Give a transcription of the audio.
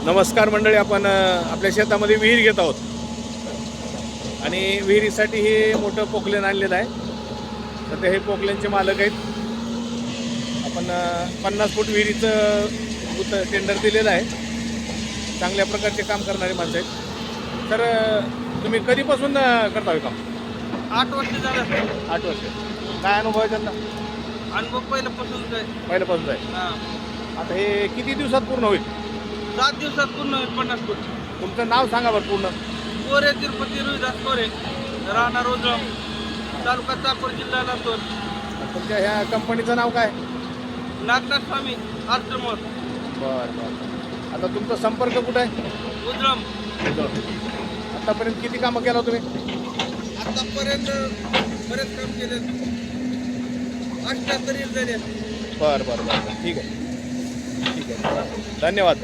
नमस्कार मंडळी, आपण आपल्या शेतामध्ये विहीर घेत आहोत आणि विहिरीसाठी हे मोठं पोकलेन आणलेलं आहे. सध्या हे पोकलेनचे मालक आहेत. आपण 50 फूट विहिरीचं टेंडर दिलेलं आहे. चांगल्या प्रकारचे काम करणारे माणसं आहेत. तर तुम्ही कधीपासून करता हे काम? 8 वर्ष झालं. 8 वर्ष. काय अनुभव आहे त्यांना? अनुभव पहिल्यापासूनच आहे. पहिल्यापासूनच आहे. हां. आता हे किती दिवसात पूर्ण होईल? 7 दिवसात पूर्ण होईल 50 फूट. तुमचं नाव सांगा बरं पूर्ण. कोरे तिरुपती रोहिदास कोरे, राहणार रोजळम, तालुका चाकूर, जिल्हा लातूर. तुमच्या ह्या कंपनीचं नाव काय? नागनाथ स्वामी आश्रमवर, बरं बरं. आता तुमचा संपर्क कुठं आहे? उजळम. आतापर्यंत किती कामं केलं तुम्ही? आतापर्यंत बरेच काम केले. 78 झाले. बरं बरं बरं ठीक आहे. ठीक आहे, धन्यवाद.